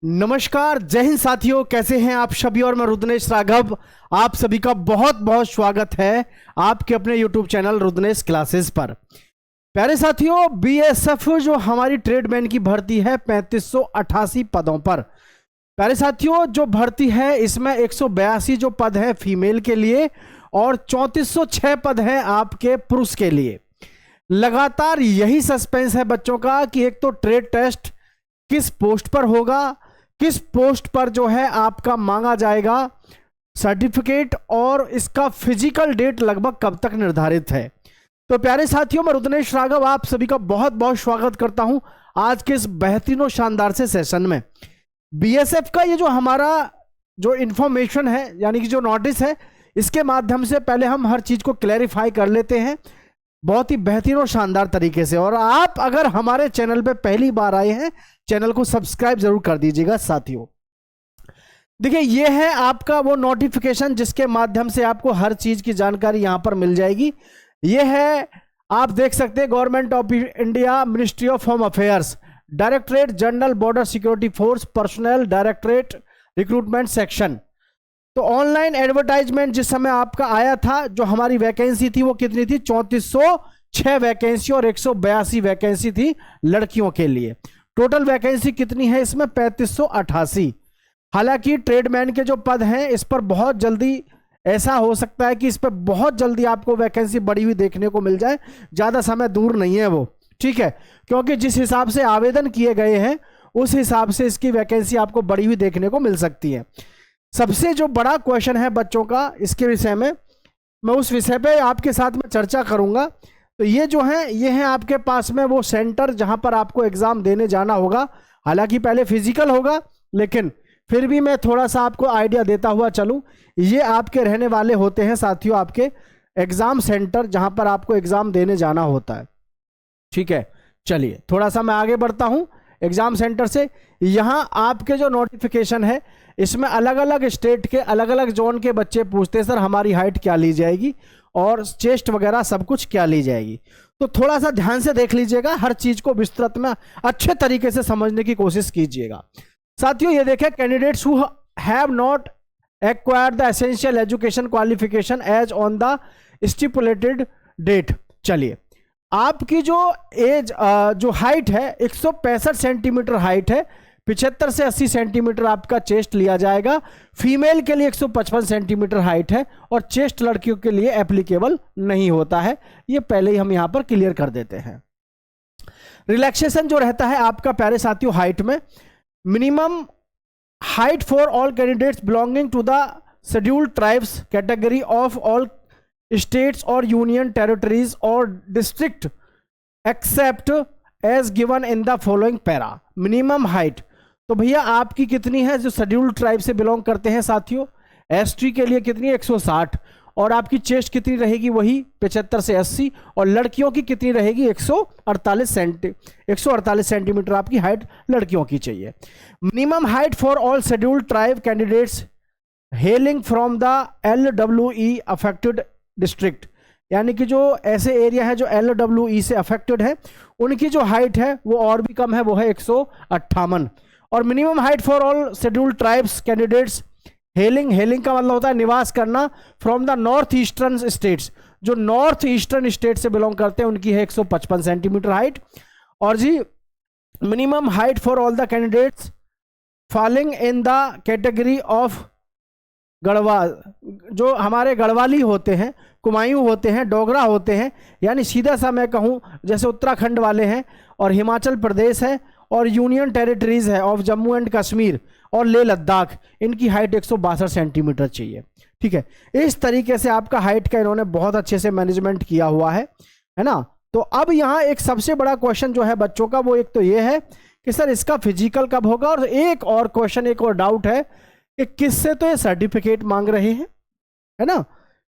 नमस्कार, जय हिंद साथियों। कैसे हैं आप सभी। और मैं रुद्रनेश राघव, आप सभी का बहुत बहुत स्वागत है आपके अपने YouTube चैनल रुद्रनेश क्लासेस पर। प्यारे साथियों, बीएसएफ जो हमारी ट्रेडमैन की भर्ती है 3588 पदों पर। प्यारे साथियों, जो भर्ती है इसमें 182 जो पद है फीमेल के लिए और 3406 पद हैं आपके पुरुष के लिए। लगातार यही सस्पेंस है बच्चों का कि एक तो ट्रेड टेस्ट किस पोस्ट पर होगा, किस पोस्ट पर जो है आपका मांगा जाएगा सर्टिफिकेट, और इसका फिजिकल डेट लगभग कब तक निर्धारित है। तो प्यारे साथियों, मैं रुद्रनेश राघव आप सभी का बहुत बहुत स्वागत करता हूं आज के इस बेहतरीन और शानदार से सेशन में। बीएसएफ का ये जो हमारा जो इंफॉर्मेशन है, यानी कि जो नोटिस है, इसके माध्यम से पहले हम हर चीज को क्लैरिफाई कर लेते हैं बहुत ही बेहतरीन और शानदार तरीके से। और आप अगर हमारे चैनल पे पहली बार आए हैं, चैनल को सब्सक्राइब जरूर कर दीजिएगा साथियों। देखिए, ये है आपका वो नोटिफिकेशन जिसके माध्यम से आपको हर चीज की जानकारी यहां पर मिल जाएगी। ये है, आप देख सकते हैं, government of India, ministry of home affairs, directorate general border security force, personal directorate recruitment section. तो ऑनलाइन एडवर्टाइजमेंट जिस समय आपका आया था, जो हमारी वैकेंसी थी वो कितनी थी? 3406 वैकेंसी और 182 वैकेंसी थी लड़कियों के लिए। टोटल वैकेंसी कितनी है इसमें? 3588। हालांकि ट्रेडमैन के जो पद हैं इस पर बहुत जल्दी ऐसा हो सकता है कि इस पर बहुत जल्दी आपको वैकेंसी बढ़ी हुई देखने को मिल जाए। ज़्यादा समय दूर नहीं है वो, ठीक है, क्योंकि जिस हिसाब से आवेदन किए गए हैं उस हिसाब से इसकी वैकेंसी आपको बढ़ी हुई देखने को मिल सकती है। सबसे जो बड़ा क्वेश्चन है बच्चों का इसके विषय में, मैं उस विषय पे आपके साथ में चर्चा करूंगा। तो ये जो है, ये है आपके पास में वो सेंटर जहां पर आपको एग्जाम देने जाना होगा। हालांकि पहले फिजिकल होगा, लेकिन फिर भी मैं थोड़ा सा आपको आइडिया देता हुआ चलूं। ये आपके रहने वाले होते हैं साथियों आपके एग्जाम सेंटर जहां पर आपको एग्जाम देने जाना होता है, ठीक है। चलिए थोड़ा सा मैं आगे बढ़ता हूं एग्जाम सेंटर से। यहां आपके जो नोटिफिकेशन है इसमें अलग अलग स्टेट के अलग अलग जोन के बच्चे पूछते हैं, सर हमारी हाइट क्या ली जाएगी और चेस्ट वगैरह सब कुछ क्या ली जाएगी। तो थोड़ा सा ध्यान से देख लीजिएगा, हर चीज को विस्तृत में अच्छे तरीके से समझने की कोशिश कीजिएगा साथियों। ये देखें, candidates who have not acquired the essential education qualification as on the stipulated date. चलिए, आपकी जो एज जो हाइट है 165 सेंटीमीटर हाइट है, 75 से 80 सेंटीमीटर आपका चेस्ट लिया जाएगा। फीमेल के लिए 155 सेंटीमीटर हाइट है और चेस्ट लड़कियों के लिए एप्लीकेबल नहीं होता है। ये पहले ही हम यहां पर क्लियर कर देते हैं। रिलैक्सेशन जो रहता है आपका प्यारे साथियों हाइट में, minimum height for all candidates belonging to the scheduled tribes category of all states और यूनियन टेरिटरीज और district except as given in the following para. Minimum height तो भैया आपकी कितनी है? जो शेड्यूल्ड ट्राइब से बिलोंग करते हैं साथियों, एसटी के लिए कितनी? 160। और आपकी चेस्ट कितनी रहेगी? वही 75 से 80। और लड़कियों की कितनी रहेगी? 148 सेंटीमीटर आपकी हाइट लड़कियों की चाहिए। Minimum height for all scheduled tribe candidates hailing from the LWE affected district, यानी कि जो ऐसे एरिया है जो LWE से अफेक्टेड है उनकी जो हाइट है वो और भी कम है, वो है 158। और minimum height for all scheduled tribes candidates hailing का मतलब होता है निवास करना, from the north eastern states, जो नॉर्थ ईस्टर्न स्टेट से बिलोंग करते हैं उनकी है 155 सेंटीमीटर हाइट। और जी minimum height for all the candidates falling in the category of Garhwal, जो हमारे गढ़वाली होते हैं, कुमायूं होते हैं, डोगरा होते हैं, यानी सीधा सा मैं कहूं जैसे उत्तराखंड वाले हैं और हिमाचल प्रदेश है और यूनियन टेरिटरीज है ऑफ जम्मू एंड कश्मीर और लेह लद्दाख, इनकी हाइट 162 सेंटीमीटर चाहिए, ठीक है। इस तरीके से आपका हाइट का इन्होंने बहुत अच्छे से मैनेजमेंट किया हुआ है ना। तो अब यहाँ एक सबसे बड़ा क्वेश्चन जो है बच्चों का, वो एक तो ये है कि सर इसका फिजिकल कब होगा, और एक और क्वेश्चन, एक और डाउट है कि किससे तो ये सर्टिफिकेट मांग रहे हैं, है ना,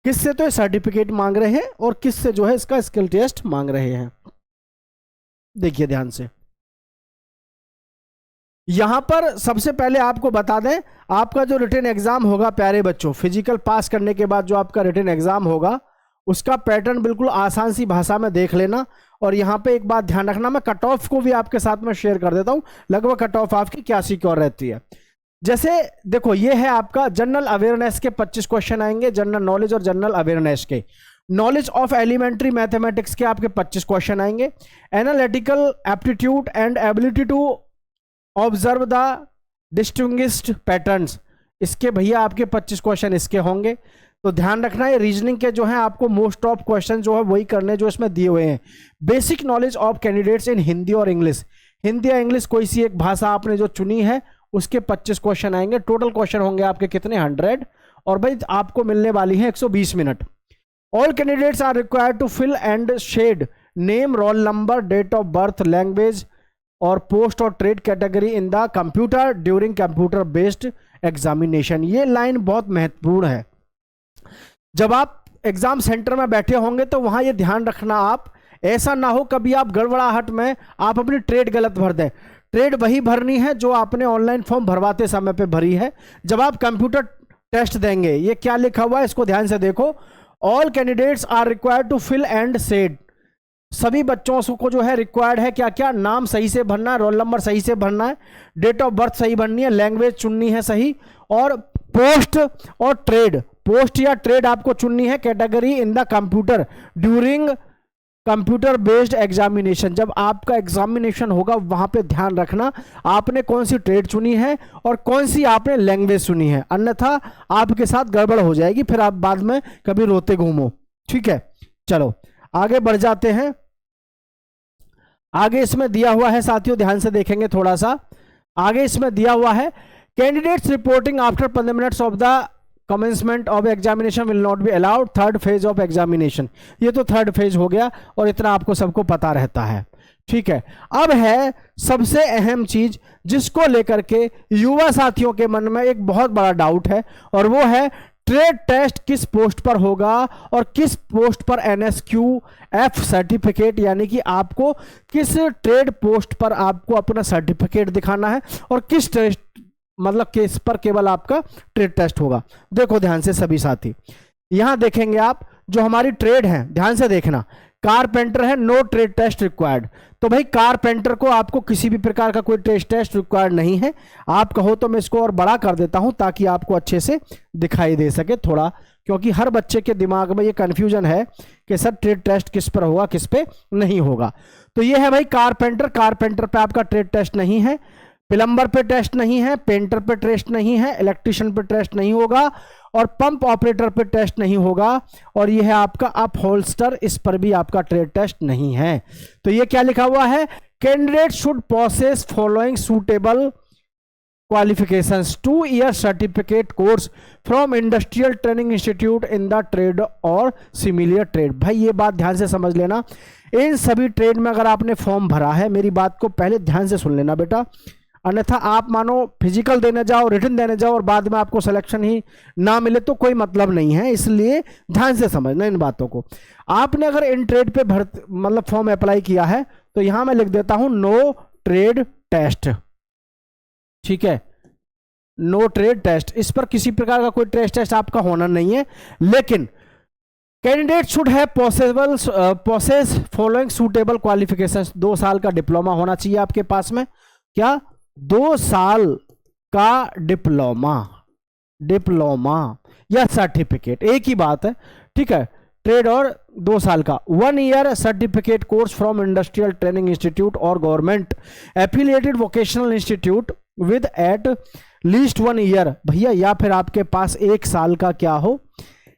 किससे तो ये सर्टिफिकेट मांग रहे हैं और किससे जो है इसका स्किल टेस्ट मांग रहे हैं। देखिए ध्यान से, यहां पर सबसे पहले आपको बता दें, आपका जो रिटन एग्जाम होगा प्यारे बच्चों, फिजिकल पास करने के बाद जो आपका रिटन एग्जाम होगा उसका पैटर्न बिल्कुल आसान सी भाषा में देख लेना और यहाँ पे एक बात ध्यान रखना, मैं कट ऑफ को भी आपके साथ में शेयर कर देता हूँ, लगभग कट ऑफ आपकी क्या सिक्योर रहती है। जैसे देखो ये है आपका जनरल अवेयरनेस के 25 क्वेश्चन आएंगे, जनरल नॉलेज और जनरल अवेयरनेस के। नॉलेज ऑफ एलिमेंट्री मैथमेटिक्स के आपके 25 क्वेश्चन आएंगे। Analytical aptitude and ability to observe the distinguished patterns, इसके भैया आपके 25 क्वेश्चन इसके होंगे। तो ध्यान रखना है रीजनिंग के जो है आपको मोस्ट ऑफ क्वेश्चन जो है वही करने जो इसमें दिए हुए हैं। Basic knowledge of candidates in Hindi और इंग्लिश, हिंदी या इंग्लिश कोई सी एक भाषा आपने जो चुनी है उसके 25 क्वेश्चन आएंगे। टोटल क्वेश्चन होंगे आपके कितने 100, और भाई आपको मिलने वाली है 120 minute. All candidates are required to fill and shade name, roll number, date of birth, language और पोस्ट और trade category in the computer during computer based examination. ये लाइन बहुत महत्वपूर्ण है। जब आप एग्जाम सेंटर में बैठे होंगे तो वहां ये ध्यान रखना, आप ऐसा ना हो कभी आप गड़बड़ाहट में आप अपनी ट्रेड गलत भर दें। ट्रेड वही भरनी है जो आपने ऑनलाइन फॉर्म भरवाते समय पे भरी है। जब आप कंप्यूटर टेस्ट देंगे, ये क्या लिखा हुआ है इसको ध्यान से देखो, all candidates are required to fill and shade, सभी बच्चों को जो है रिक्वायर्ड है क्या क्या, नाम सही से भरना है, रोल नंबर सही से भरना है, डेट ऑफ बर्थ सही भरनी है, लैंग्वेज चुननी है सही, और पोस्ट और ट्रेड, पोस्ट या ट्रेड आपको चुननी है, category in the computer during computer based examination. जब आपका एग्जामिनेशन होगा वहां पे ध्यान रखना आपने कौन सी ट्रेड चुनी है और कौन सी आपने लैंग्वेज चुनी है, अन्यथा आपके साथ गड़बड़ हो जाएगी, फिर आप बाद में कभी रोते घूमो। ठीक है, चलो आगे बढ़ जाते हैं। आगे इसमें दिया हुआ है साथियों, ध्यान से देखेंगे थोड़ा सा। आगे इसमें दिया हुआ है candidates reporting after 15 minutes of the commencement of examination will not be allowed, third phase of examination. ये तो थर्ड फेज हो गया और इतना आपको सबको पता रहता है। ठीक है, अब है सबसे अहम चीज जिसको लेकर के युवा साथियों के मन में एक बहुत बड़ा डाउट है, और वो है ट्रेड टेस्ट किस पोस्ट पर होगा और किस पोस्ट पर NSQF सर्टिफिकेट, यानी कि आपको किस ट्रेड पोस्ट पर आपको अपना सर्टिफिकेट दिखाना है और किस टेस्ट मतलब केस पर केवल आपका ट्रेड टेस्ट होगा। देखो ध्यान से सभी साथी, यहां देखेंगे आप जो हमारी ट्रेड है, ध्यान से देखना, कारपेंटर है, नो ट्रेड टेस्ट रिक्वायर्ड। तो भाई कारपेंटर को आपको किसी भी प्रकार का कोई ट्रेड टेस्ट रिक्वायर्ड नहीं है। आप कहो तो मैं इसको और बड़ा कर देता हूं ताकि आपको अच्छे से दिखाई दे सके थोड़ा, क्योंकि हर बच्चे के दिमाग में ये कंफ्यूजन है कि सर ट्रेड टेस्ट किस पर होगा किस पे नहीं होगा। तो ये है भाई कारपेंटर, कारपेंटर पे आपका ट्रेड टेस्ट नहीं है, प्लम्बर पे टेस्ट नहीं है, पेंटर पे टेस्ट नहीं है, इलेक्ट्रिशियन पे टेस्ट नहीं होगा, और पंप ऑपरेटर पे टेस्ट नहीं होगा, और ये है आपका अपहोल्स्टर, इस पर भी आपका ट्रेड टेस्ट नहीं है। तो ये क्या लिखा हुआ है, candidate should possess following suitable qualifications, 2 year certificate course from industrial training institute in the trade और सिमिलर ट्रेड। भाई ये बात ध्यान से समझ लेना, इन सभी ट्रेड में अगर आपने फॉर्म भरा है, मेरी बात को पहले ध्यान से सुन लेना बेटा, अन्यथा आप मानो फिजिकल देने जाओ, रिटन देने जाओ और बाद में आपको सिलेक्शन ही ना मिले तो कोई मतलब नहीं है। इसलिए ध्यान से समझना इन बातों को। आपने अगर इन ट्रेड पे मतलब फॉर्म अप्लाई किया है तो यहां मैं लिख देता हूं नो ट्रेड टेस्ट। ठीक है, नो ट्रेड टेस्ट, इस पर किसी प्रकार का कोई ट्रेड टेस्ट आपका होना नहीं है। लेकिन candidate should have possess following suitable qualifications, 2 साल का डिप्लोमा होना चाहिए आपके पास में। क्या? 2 साल का डिप्लोमा या सर्टिफिकेट, एक ही बात है। ठीक है, ट्रेड और 2 साल का 1 year certificate course from industrial training institute और government affiliated vocational institute with at least 1 year, भैया या फिर आपके पास 1 साल का क्या हो,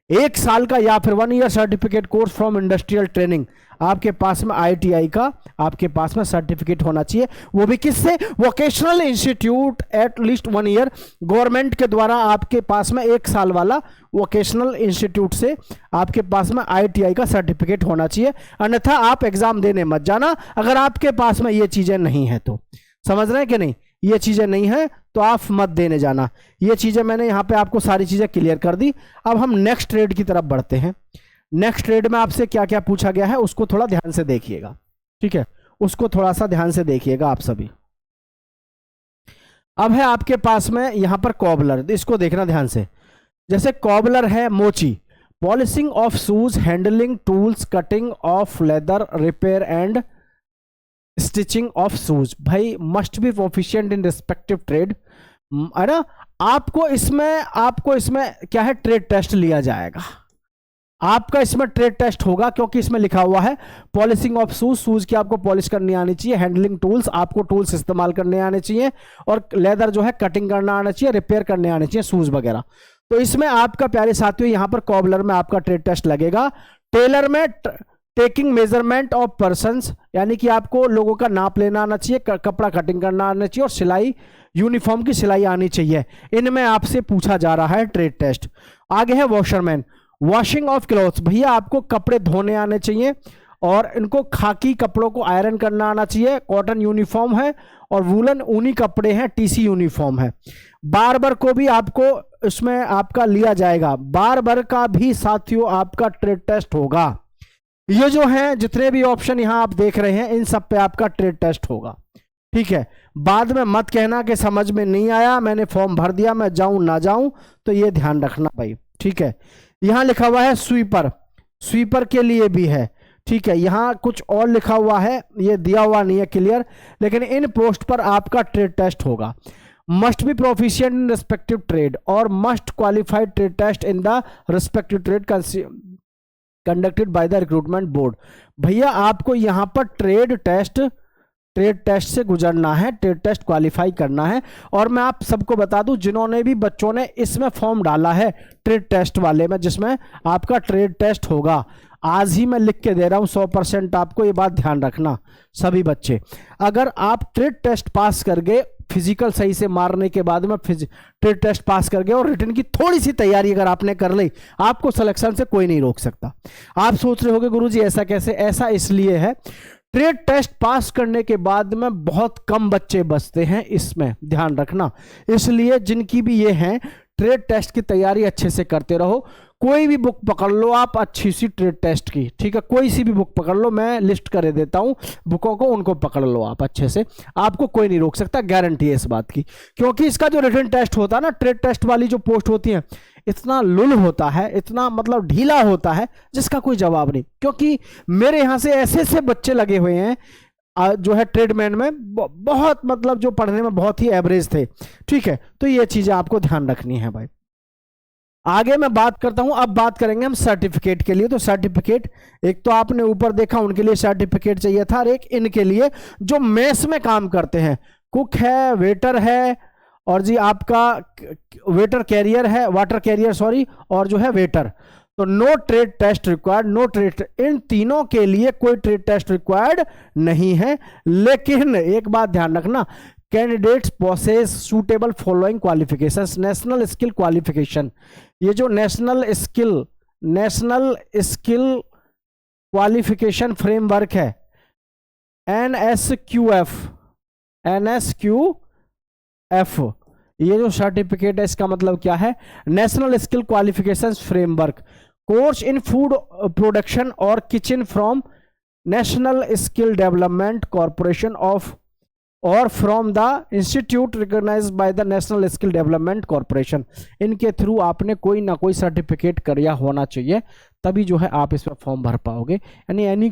1 साल का या फिर 1 year certificate course from industrial training, आपके पास में ITI का आपके पास में सर्टिफिकेट होना चाहिए, वो भी किससे, vocational institute eight least 1 year, government के द्वारा आपके पास में 1 साल वाला वोकेशनल इंस्टीट्यूट से आपके पास में ITI का सर्टिफिकेट होना चाहिए, अन्यथा आप एग्जाम देने मत जाना अगर आपके पास में ये चीजें नहीं है तो। समझ रहे हैं कि नहीं, ये चीजें नहीं है तो आप मत देने जाना। ये चीजें मैंने यहां पे आपको सारी चीजें क्लियर कर दी। अब हम नेक्स्ट ट्रेड की तरफ बढ़ते हैं। नेक्स्ट ट्रेड में आपसे क्या क्या पूछा गया है उसको थोड़ा ध्यान से देखिएगा। ठीक है, उसको थोड़ा सा ध्यान से देखिएगा आप सभी। अब है आपके पास में यहां पर कॉबलर, इसको देखना ध्यान से। जैसे कॉबलर है मोची, polishing of shoes, handling tools, cutting of leather, repair and stitching of shoes. भाई must be proficient in respective trade, है ना। आपको इसमें क्या है, ट्रेड टेस्ट लिया जाएगा। आपका इसमें ट्रेड टेस्ट होगा, क्योंकि इसमें लिखा हुआ है पॉलिशिंग ऑफ शूज, शूज की आपको पॉलिश करनी आनी चाहिए, हैंडलिंग टूल्स, आपको टूल्स इस्तेमाल करने आने चाहिए, और लेदर जो है कटिंग करना आना चाहिए, रिपेयर करने आने चाहिए शूज वगैरह। तो इसमें आपका प्यारे साथियों यहां पर कॉबलर में आपका ट्रेड टेस्ट लगेगा। टेलर में टेकिंग मेजरमेंट ऑफ पर्सन्स, यानी कि आपको लोगों का नाप लेना आना चाहिए, कपड़ा कटिंग करना आना चाहिए, और सिलाई, यूनिफॉर्म की सिलाई आनी चाहिए। इनमें आपसे पूछा जा रहा है ट्रेड टेस्ट। आगे है वॉशरमैन, वॉशिंग ऑफ क्लॉथ्स, भैया आपको कपड़े धोने आने चाहिए और इनको खाकी कपड़ों को आयरन करना आना चाहिए। कॉटन यूनिफॉर्म है और वूलन ऊनी कपड़े हैं, टीसी यूनिफॉर्म है। बार्बर को भी आपको इसमें आपका लिया जाएगा, बार्बर का भी साथियों आपका ट्रेड टेस्ट होगा। ये जो है जितने भी ऑप्शन यहां आप देख रहे हैं, इन सब पे आपका ट्रेड टेस्ट होगा, ठीक है। बाद में मत कहना कि समझ में नहीं आया, मैंने फॉर्म भर दिया, मैं जाऊं ना जाऊं, तो ये ध्यान रखना भाई, ठीक है। यहां लिखा हुआ है स्वीपर, स्वीपर के लिए भी है, ठीक है। यहां कुछ और लिखा हुआ है, ये दिया हुआ नहीं है क्लियर, लेकिन इन पोस्ट पर आपका ट्रेड टेस्ट होगा। Must be proficient in respective trade और must qualified trade test in the respective trade conducted by the recruitment board. भैया आपको यहां पर ट्रेड टेस्ट से गुजरना है, ट्रेड टेस्ट क्वालिफाई करना है। और मैं आप सबको बता दूं, जिन्होंने भी बच्चों ने इसमें फॉर्म डाला है ट्रेड टेस्ट वाले में, जिसमें आपका ट्रेड टेस्ट होगा, आज ही मैं लिख के दे रहा हूं 100%, आपको ये बात ध्यान रखना सभी बच्चे। अगर आप ट्रेड टेस्ट पास कर गए, फिजिकल सही से मारने के बाद में ट्रेड टेस्ट पास कर गए और रिटन की थोड़ी सी तैयारी अगर आपने कर ली, आपको सिलेक्शन से कोई नहीं रोक सकता। आप सोच रहे होगे गुरुजी ऐसा कैसे, ऐसा इसलिए है, ट्रेड टेस्ट पास करने के बाद में बहुत कम बच्चे बचते हैं, इसमें ध्यान रखना। इसलिए जिनकी भी ये हैं, ट्रेड टेस्ट की तैयारी अच्छे से करते रहो। कोई भी बुक पकड़ लो आप अच्छी सी ट्रेड टेस्ट की, ठीक है, कोई सी भी बुक पकड़ लो, मैं लिस्ट कर देता हूं बुकों को, उनको पकड़ लो आप अच्छे से, आपको कोई नहीं रोक सकता, गारंटी है इस बात की। क्योंकि इसका जो रिटन टेस्ट होता है ना, ट्रेड टेस्ट वाली जो पोस्ट होती है, इतना लुल होता है, इतना मतलब ढीला होता है, जिसका कोई जवाब नहीं। क्योंकि मेरे यहां से ऐसे ऐसे बच्चे लगे हुए हैं जो है ट्रेडमैन में, बहुत मतलब जो पढ़ने में बहुत ही एवरेज थे, ठीक है। तो ये चीजें आपको ध्यान रखनी है भाई। आगे मैं बात करता हूं, अब बात करेंगे हम सर्टिफिकेट के लिए। तो सर्टिफिकेट, एक तो आपने ऊपर देखा उनके लिए सर्टिफिकेट चाहिए था, और एक इनके लिए जो मेस में काम करते हैं, कुक है, वेटर है, और जी आपका वेटर कैरियर है, वाटर कैरियर सॉरी, और जो है वेटर। तो no trade test required, no trade, इन तीनों के लिए कोई ट्रेड टेस्ट रिक्वायर्ड नहीं है। लेकिन एक बात ध्यान रखना, candidates possess suitable following qualifications, national skill qualification. ये जो नेशनल स्किल क्वालिफिकेशन फ्रेमवर्क है, NSQF, ये जो सर्टिफिकेट है, इसका मतलब क्या है, national skill qualification framework, course in food production और kitchen from national skill development corporation of और from the institute recognised by the national skill development corporation. इनके थ्रू आपने कोई ना कोई सर्टिफिकेट करिया होना चाहिए, तभी जो है आप इसमें फॉर्म भर पाओगे। यानी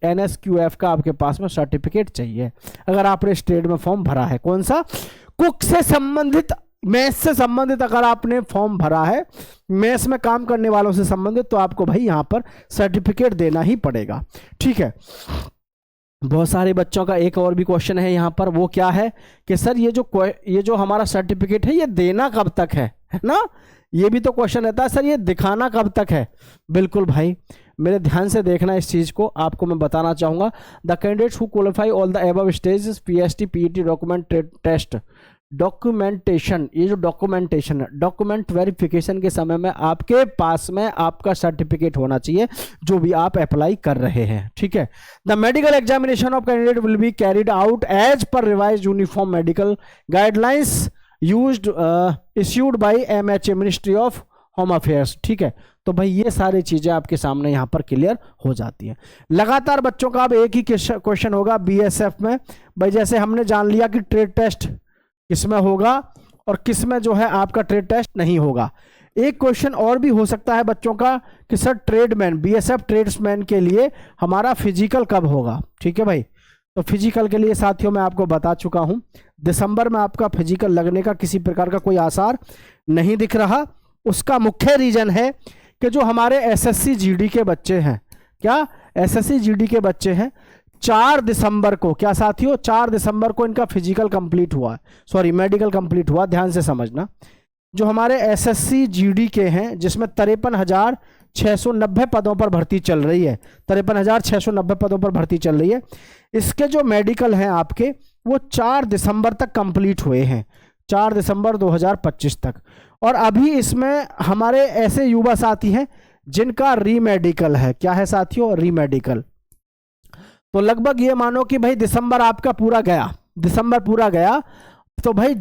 NSQF का आपके पास में सर्टिफिकेट चाहिए अगर आपने स्टेट में फॉर्म भरा है। कौन सा, कुक से संबंधित, मेस से संबंधित अगर आपने फॉर्म भरा है, मेस में काम करने वालों से संबंधित, तो आपको भाई यहां पर सर्टिफिकेट देना ही पड़ेगा, ठीक है। बहुत सारे बच्चों का एक और भी क्वेश्चन है यहाँ पर, वो क्या है कि सर ये जो हमारा सर्टिफिकेट है, ये देना कब तक है ना, ये भी तो क्वेश्चन रहता है, सर ये दिखाना कब तक है। बिल्कुल भाई, मेरे ध्यान से देखना इस चीज को, आपको मैं बताना चाहूंगा। The candidates who qualify all the above stages, PST PET document test, documentation, ये जो डॉक्यूमेंटेशन है, डॉक्यूमेंट वेरिफिकेशन के समय में आपके पास में आपका सर्टिफिकेट होना चाहिए जो भी आप अप्लाई कर रहे हैं, ठीक है। The medical examination of candidate will be carried out as per revised uniform medical guidelines used issued by MHA ministry of home affairs, ठीक है। तो भाई ये सारी चीजें आपके सामने यहां पर क्लियर हो जाती हैं। लगातार बच्चों का अब एक ही क्वेश्चन होगा BSF में, भाई जैसे हमने जान लिया कि ट्रेड टेस्ट किसमें होगा और किसमें जो है आपका ट्रेड टेस्ट नहीं होगा। एक क्वेश्चन और भी हो सकता है बच्चों का कि सर ट्रेडमैन, बीएसएफ ट्रेड्समैन के लिए हमारा फिजिकल कब होगा। ठीक है भाई, तो फिजिकल के लिए साथियों मैं आपको बता चुका हूं, दिसंबर में आपका फिजिकल लगने का किसी प्रकार का कोई आसार नहीं दिख रहा। उसका मुख्य रीजन है कि जो हमारे एसएससी जीडी के बच्चे हैं, क्या एसएससी जीडी के बच्चे हैं, 4 दिसंबर को, क्या साथियों 4 दिसंबर को इनका फिजिकल कंप्लीट हुआ, सॉरी मेडिकल कंप्लीट हुआ, ध्यान से समझना। जो हमारे एसएससी जीडी के हैं जिसमें 53,690 पदों पर भर्ती चल रही है, 53,690 पदों पर भर्ती चल रही है, इसके जो मेडिकल हैं आपके वो 4 दिसंबर तक कंप्लीट हुए हैं, 4 दिसंबर 2025 तक। और अभी इसमें हमारे ऐसे युवा साथी हैं जिनका रीमेडिकल है। क्या है साथियों? रीमेडिकल। तो लगभग ये मानो कि भाई दिसंबर आपका पूरा गया, दिसंबर पूरा गया तो भाई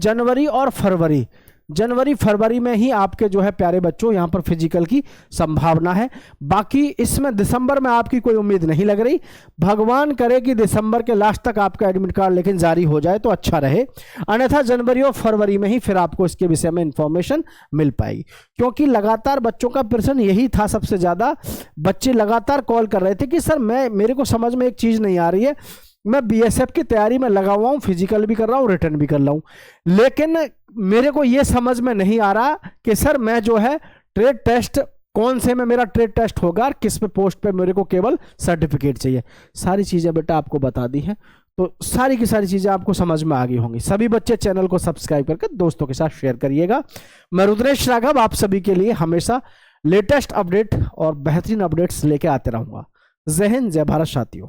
जनवरी फरवरी में ही आपके जो है प्यारे बच्चों यहां पर फिजिकल की संभावना है। बाकी इसमें दिसंबर में आपकी कोई उम्मीद नहीं लग रही। भगवान करे कि दिसंबर के लास्ट तक आपका एडमिट कार्ड लेकिन जारी हो जाए तो अच्छा रहे, अन्यथा जनवरी और फरवरी में ही फिर आपको इसके विषय में इंफॉर्मेशन मिल पाएगी। क्योंकि लगातार बच्चों का प्रश्न यही था, सबसे ज्यादा बच्चे लगातार कॉल कर रहे थे कि सर मेरे को समझ में एक चीज नहीं आ रही है, मैं बीएसएफ की तैयारी में लगा हुआ हूं, फिजिकल भी कर रहा हूं, रिटर्न भी कर रहा हूं, लेकिन मेरे को यह समझ में नहीं आ रहा कि सर मैं जो है ट्रेड टेस्ट कौन से में मेरा ट्रेड टेस्ट होगा और किस पे पोस्ट पे मेरे को केवल सर्टिफिकेट चाहिए। सारी चीजें बेटा आपको बता दी हैं, तो सारी की सारी चीजें आपको समझ में आ गई होंगी। सभी बच्चे चैनल को सब्सक्राइब करके दोस्तों के साथ शेयर करिएगा। मैं रुद्रेश राघव आप सभी के लिए हमेशा लेटेस्ट अपडेट और बेहतरीन अपडेट्स लेके आते रहूंगा। जय हिंद, जय भारत साथियों।